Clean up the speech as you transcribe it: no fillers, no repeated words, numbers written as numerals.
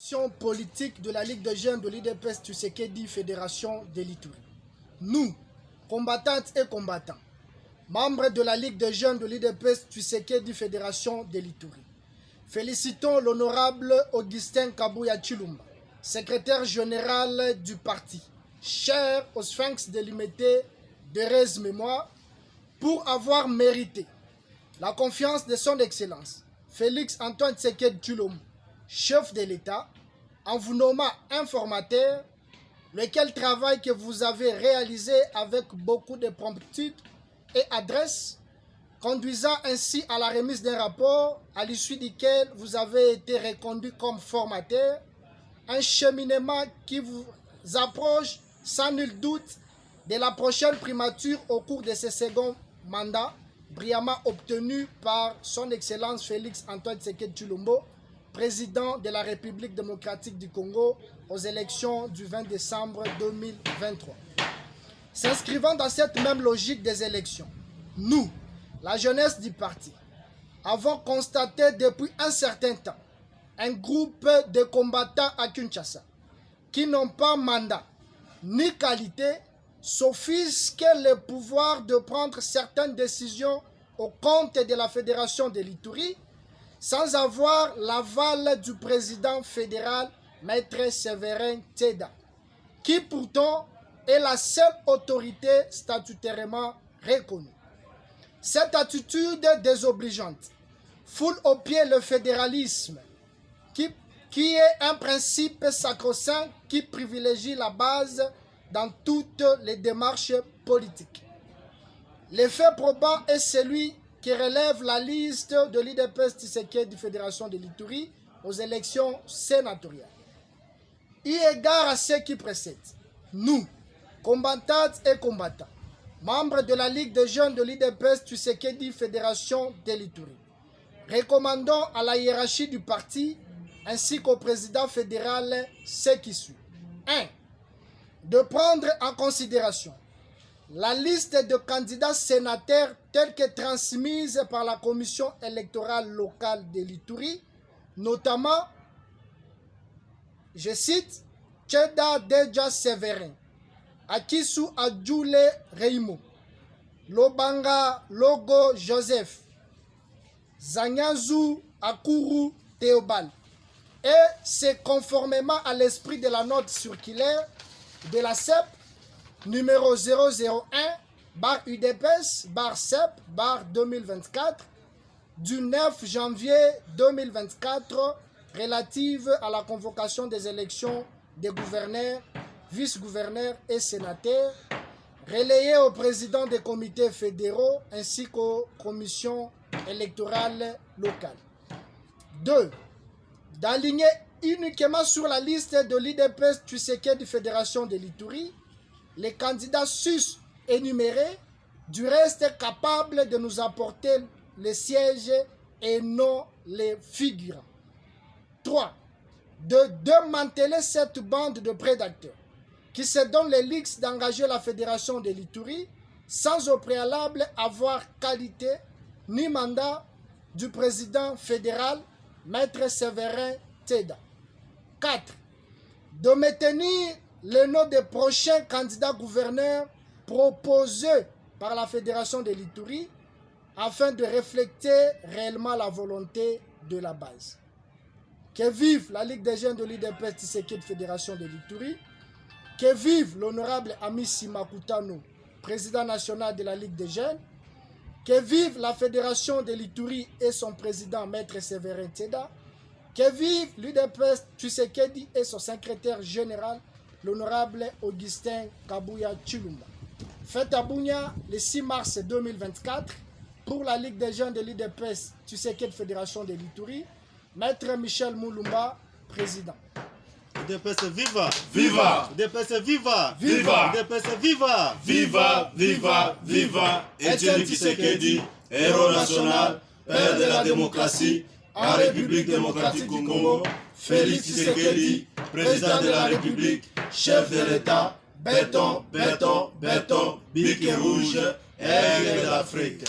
section politique de la Ligue des jeunes de l'IDPS Tshisekedi Fédération de l'Ituri. Nous, combattantes et combattants, membres de la Ligue des jeunes de l'IDPS Tshisekedi Fédération de l'Ituri, félicitons l'honorable Augustin Kabouya Chilumba, secrétaire général du parti, cher au Sphinx délimité d'heureuse mémoire, pour avoir mérité la confiance de son Excellence Félix Antoine Tshisekedi Tshilombo, chef de l'État, en vous nommant informateur, lequel travail que vous avez réalisé avec beaucoup de promptitude et adresse, conduisant ainsi à la remise d'un rapport à l'issue duquel vous avez été reconduit comme formateur, un cheminement qui vous approche sans nul doute de la prochaine primature au cours de ce second mandat, brillamment obtenu par son Excellence Félix Antoine Tshisekedi Tshilombo, président de la République démocratique du Congo aux élections du 20 décembre 2023. S'inscrivant dans cette même logique des élections, nous, la jeunesse du parti, avons constaté depuis un certain temps un groupe de combattants à Kinshasa qui n'ont pas mandat ni qualité, s'offusquent le pouvoir de prendre certaines décisions au compte de la Fédération de l'Ituri sans avoir l'aval du président fédéral, Maître Séverin Teda, qui pourtant est la seule autorité statutairement reconnue. Cette attitude désobligeante foule au pied le fédéralisme, qui est un principe sacro-saint qui privilégie la base dans toutes les démarches politiques. L'effet probant est celui qui relève la liste de l'IDPS Tshisekedi Fédération de l'Ituri aux élections sénatoriales. Eu égard à ce qui précède, nous, combattantes et combattants, membres de la Ligue des jeunes de l'IDPS Tshisekedi Fédération de l'Ituri, recommandons à la hiérarchie du parti ainsi qu'au président fédéral ce qui suit. 1. De prendre en considération la liste de candidats sénateurs telle que transmise par la commission électorale locale de l'Ituri, notamment, je cite, Tcheda Deja Severin, Akisu Adjoule Reimo, Lobanga Logo Joseph, Zanyazu Akuru Théobal, et c'est conformément à l'esprit de la note circulaire de la CEP numéro 001/UDPS/CEP/2024 du 9 janvier 2024 relative à la convocation des élections des gouverneurs, vice-gouverneurs et sénateurs, relayée au président des comités fédéraux ainsi qu'aux commissions électorales locales. 2. D'aligner uniquement sur la liste de l'IDPS Tshisekedi Fédération de l'Ituri les candidats sus énumérés, du reste capables de nous apporter les sièges et non les figurants. 3. De démanteler cette bande de prédateurs qui se donnent les luxes d'engager la Fédération de l'Ituri sans au préalable avoir qualité ni mandat du président fédéral, Maître Séverin Teda. 4. De maintenir le nom des prochains candidats gouverneurs proposés par la Fédération de l'Ituri afin de refléter réellement la volonté de la base. Que vive la Ligue des jeunes de l'IDPS Tshisekedi Fédération de l'Ituri, que vive l'honorable Amissi Makutano, président national de la Ligue des jeunes, que vive la Fédération de l'Ituri et son président Maître Séverin Teda, que vive l'IDPS Tshisekedi et son secrétaire général, l'honorable Augustin Kabouya Chilumba. Fête à Bunia le 6 mars 2024 pour la Ligue des jeunes de l'IDPS Tshisekedi Fédération de l'Ituri, Maître Michel Moulumba, président. IDPS viva! Viva! IDPS viva! Viva! IDPS viva! Viva, viva, viva! Etienne Tshisekedi, héros national, père de la démocratie, en République démocratique du Congo, Félix Tshisekedi, président de la République, chef de l'État, béton, béton, béton, bique rouge, aigle d'Afrique.